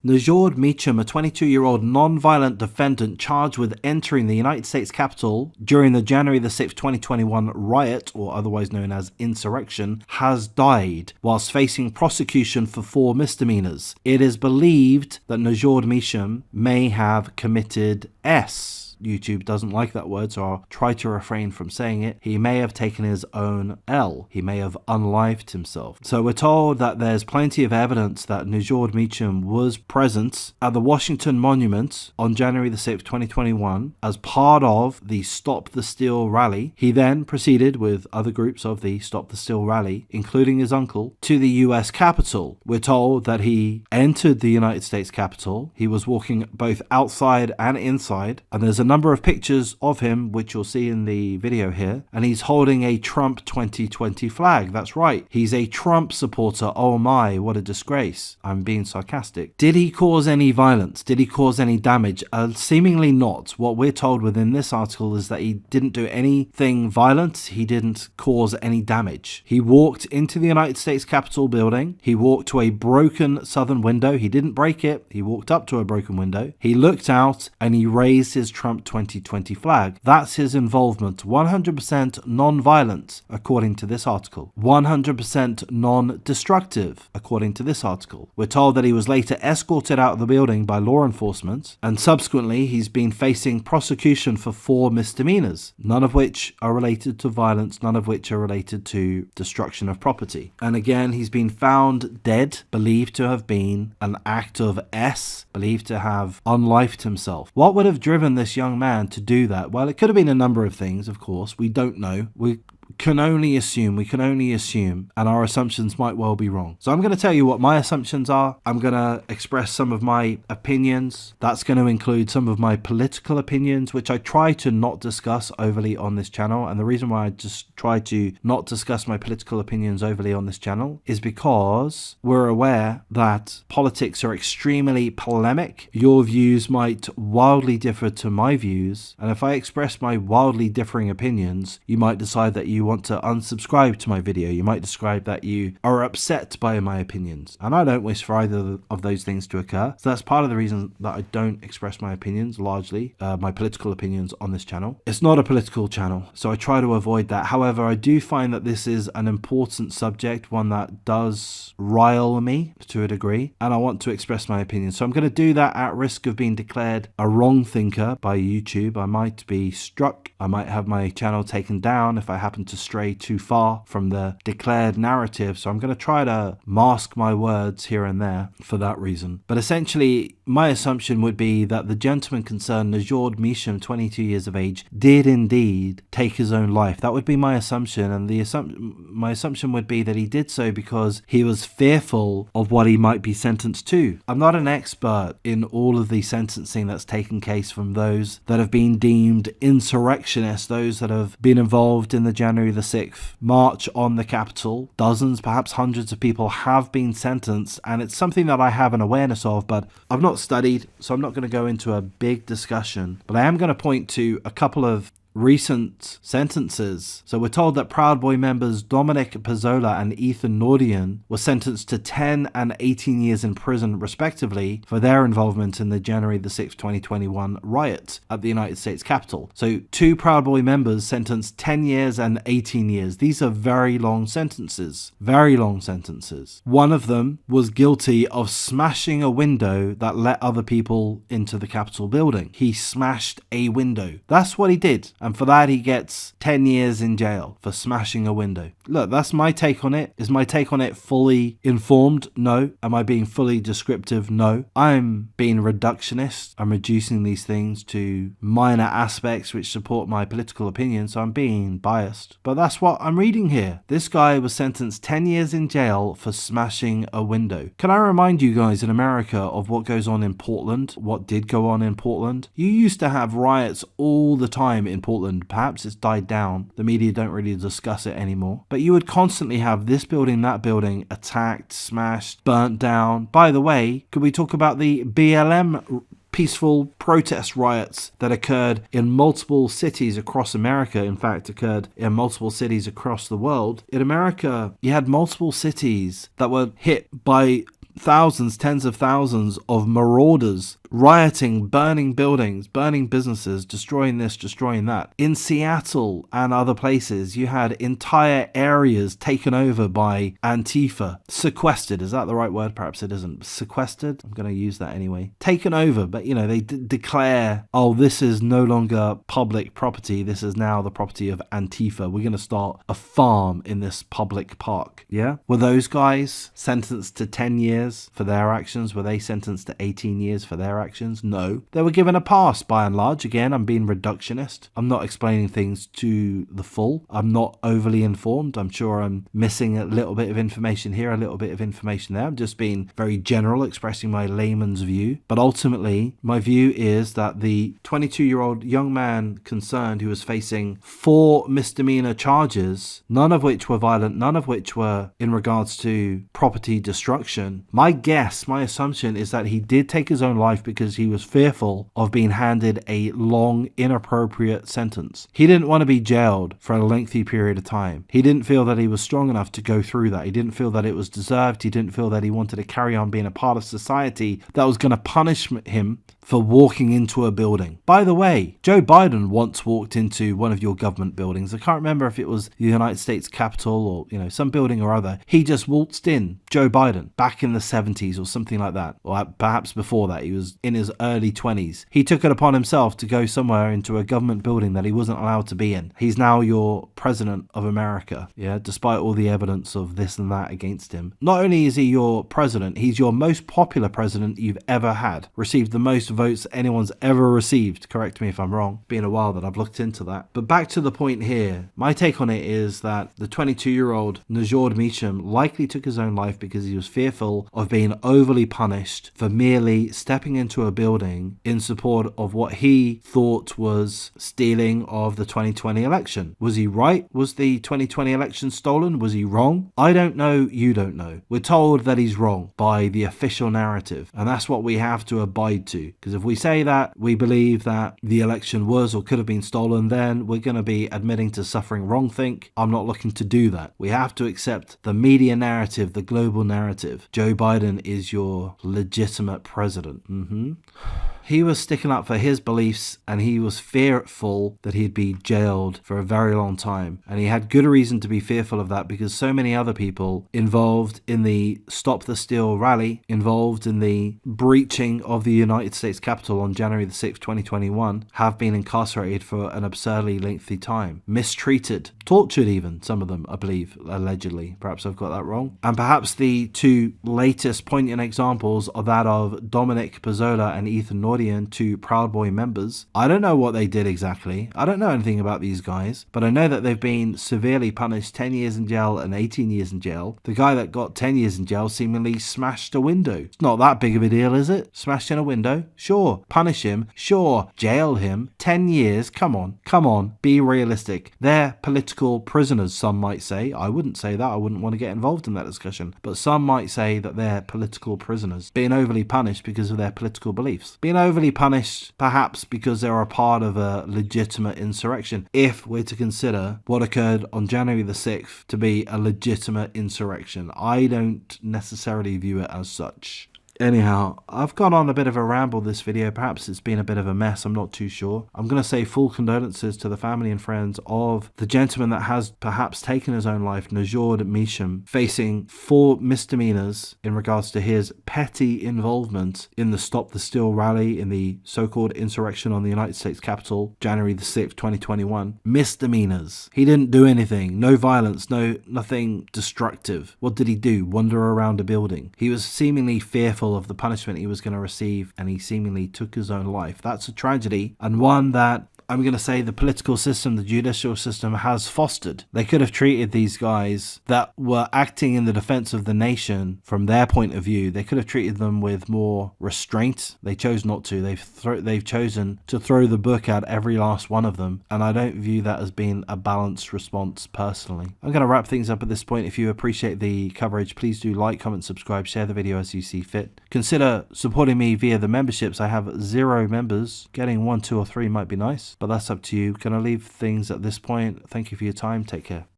Nejourde Meacham, a 22-year-old non-violent defendant charged with entering the United States Capitol during the January the 6th, 2021 riot, or otherwise known as insurrection, has died whilst facing prosecution for 4 misdemeanors. It is believed that Nejourde Meacham may have committed S. YouTube doesn't like that word, so I'll try to refrain from saying it. He may have taken his own L. He may have unlived himself. So we're told that there's plenty of evidence that Nejourde Meacham was present at the Washington Monument on January the 6th, 2021 as part of the Stop the Steal rally. He then proceeded with other groups of the Stop the Steal rally, including his uncle, to the US Capitol. We're told that he entered the United States Capitol. He was walking both outside and inside, and there's a number of pictures of him which you'll see in the video here, and he's holding a Trump 2020 flag. That's right, he's a Trump supporter. Oh my, what a disgrace. I'm being sarcastic. Did he cause any violence? Did he cause any damage? Seemingly not. What we're told within this article is that he didn't do anything violent. He didn't cause any damage. He walked into the United States Capitol building. He walked to a broken southern window. He didn't break it. He walked up to a broken window. He looked out and he raised his Trump 2020 flag. That's his involvement. 100% non-violent, according to this article. 100% non-destructive, according to this article. We're told that he was later escorted out of the building by law enforcement, and subsequently he's been facing prosecution for 4 misdemeanors, none of which are related to violence, none of which are related to destruction of property. And again, he's been found dead, believed to have been an act of S, believed to have unlived himself. What would have driven this young man to do that? Well, it could have been a number of things, of course. We don't know. We can only assume, and our assumptions might well be wrong. So I'm going to tell you what my assumptions are. I'm going to express some of my opinions. That's going to include some of my political opinions, which I try to not discuss overly on this channel. And the reason why I just try to not discuss my political opinions overly on this channel is because we're aware that politics are extremely polemic. Your views might wildly differ to my views. And if I express my wildly differing opinions, you might decide that you want to unsubscribe to my video. You might describe that you are upset by my opinions, and I don't wish for either of those things to occur. So that's part of the reason that I don't express my opinions, largely my political opinions, on this channel. It's not a political channel, so I try to avoid that. However, I do find that this is an important subject, one that does rile me to a degree, and I want to express my opinion. So I'm going to do that at risk of being declared a wrong thinker by YouTube. I might be struck. I might have my channel taken down if I happen to stray too far from the declared narrative, so I'm going to try to mask my words here and there for that reason. But essentially, my assumption would be that the gentleman concerned, Nejourde Meacham, 22 years of age, did indeed take his own life. That would be my assumption, and my assumption would be that he did so because he was fearful of what he might be sentenced to. I'm not an expert in all of the sentencing that's taken place from those that have been deemed insurrectionists, those that have been involved in the January the 6th march on the Capitol. Dozens, perhaps hundreds of people have been sentenced, and it's something that I have an awareness of, but I've not studied, so I'm not going to go into a big discussion. But I am going to point to a couple of recent sentences. So we're told that Proud Boy members Dominic Pezzola and Ethan Nordian were sentenced to 10 and 18 years in prison respectively for their involvement in the January the 6th, 2021 riot at the United States Capitol. So 2 Proud Boy members sentenced 10 years and 18 years. These are very long sentences. Very long sentences. One of them was guilty of smashing a window that let other people into the Capitol building. He smashed a window. That's what he did. And for that, he gets 10 years in jail for smashing a window. Look, that's my take on it. Is my take on it fully informed? No. Am I being fully descriptive? No. I'm being reductionist. I'm reducing these things to minor aspects which support my political opinion, so I'm being biased. But that's what I'm reading here. This guy was sentenced 10 years in jail for smashing a window. Can I remind you guys in America of what goes on in Portland? What did go on in Portland? You used to have riots all the time in Portland. Perhaps it's died down. The media don't really discuss it anymore. But you would constantly have this building, that building attacked, smashed, burnt down. By the way, could we talk about the BLM peaceful protest riots that occurred in multiple cities across America, in fact occurred in multiple cities across the world? In America, you had multiple cities that were hit by thousands, tens of thousands of marauders rioting, burning buildings, burning businesses, destroying this, destroying that. In Seattle and other places, you had entire areas taken over by Antifa. Sequestered, is that the right word? Perhaps it isn't. Sequestered? I'm going to use that anyway. Taken over, but you know, they declare, oh, this is no longer public property. This is now the property of Antifa. We're going to start a farm in this public park. Yeah? Were those guys sentenced to 10 years for their actions? Were they sentenced to 18 years for their actions? No. They were given a pass by and large. Again, I'm being reductionist. I'm not explaining things to the full. I'm not overly informed. I'm sure I'm missing a little bit of information here, a little bit of information there. I'm just being very general, expressing my layman's view. But ultimately, my view is that the 22-year-old young man concerned who was facing 4 misdemeanor charges, none of which were violent, none of which were in regards to property destruction. My guess, my assumption is that he did take his own life because he was fearful of being handed a long, inappropriate sentence. He didn't want to be jailed for a lengthy period of time. He didn't feel that he was strong enough to go through that. He didn't feel that it was deserved. He didn't feel that he wanted to carry on being a part of society that was going to punish him for walking into a building. By the way, Joe Biden once walked into one of your government buildings. I can't remember if it was the United States Capitol or, you know, some building or other. He just waltzed in, Joe Biden, back in the 70s or something like that. Or perhaps before that, he was in his early 20s. He took it upon himself to go somewhere into a government building that he wasn't allowed to be in. He's now your president of America, yeah, despite all the evidence of this and that against him. Not only is he your president, he's your most popular president you've ever had. Received the most votes anyone's ever received. Correct me if I'm wrong. Been a while that I've looked into that. But back to the point here. My take on it is that the 22-year-old Nejourde Meacham likely took his own life because he was fearful of being overly punished for merely stepping into a building in support of what he thought was stealing of the 2020 election. Was he right? Was the 2020 election stolen? Was he wrong? I don't know. You don't know. We're told that he's wrong by the official narrative. And that's what we have to abide to. Because if we say that we believe that the election was or could have been stolen, then we're going to be admitting to suffering wrongthink. I'm not looking to do that. We have to accept the media narrative, the global narrative. Joe Biden is your legitimate president. He was sticking up for his beliefs and he was fearful that he'd be jailed for a very long time. And he had good reason to be fearful of that because so many other people involved in the Stop the Steal rally, involved in the breaching of the United States Capitol on January the 6th, 2021, have been incarcerated for an absurdly lengthy time. Mistreated, tortured even, some of them, I believe, allegedly. Perhaps I've got that wrong. And perhaps the two latest poignant examples are that of Dominic Pezzola and Ethan Norton, two Proud Boy members. I don't know what they did exactly. I don't know anything about these guys, but I know that they've been severely punished, 10 years in jail and 18 years in jail. The guy that got 10 years in jail seemingly smashed a window. It's not that big of a deal, is it? Smashed in a window? Sure. Punish him? Sure. Jail him? 10 years? Come on. Be realistic. They're political prisoners, some might say. I wouldn't say that. I wouldn't want to get involved in that discussion. But some might say that they're political prisoners, being overly punished because of their political beliefs. Being overly punished perhaps because they're a part of a legitimate insurrection, if we're to consider what occurred on January the 6th to be a legitimate insurrection. I don't necessarily view it as such. Anyhow, I've gone on a bit of a ramble this video. Perhaps it's been a bit of a mess. I'm not too sure. I'm going to say full condolences to the family and friends of the gentleman that has perhaps taken his own life, Nejourde Meacham, facing 4 misdemeanors in regards to his petty involvement in the Stop the Steal rally, in the so-called insurrection on the United States Capitol, January the 6th, 2021. Misdemeanors. He didn't do anything. No violence. Nothing destructive. What did he do? Wander around a building. He was seemingly fearful of the punishment he was going to receive, and he seemingly took his own life. That's a tragedy, and one that I'm going to say the political system, the judicial system has fostered. They could have treated these guys that were acting in the defense of the nation from their point of view. They could have treated them with more restraint. They chose not to. They've chosen to throw the book at every last one of them, and I don't view that as being a balanced response personally. I'm going to wrap things up at this point. If you appreciate the coverage, please do like, comment, subscribe, share the video as you see fit. Consider supporting me via the memberships. I have 0 members. Getting 1, 2 or 3 might be nice, but that's up to you. Gonna leave things at this point. Thank you for your time. Take care.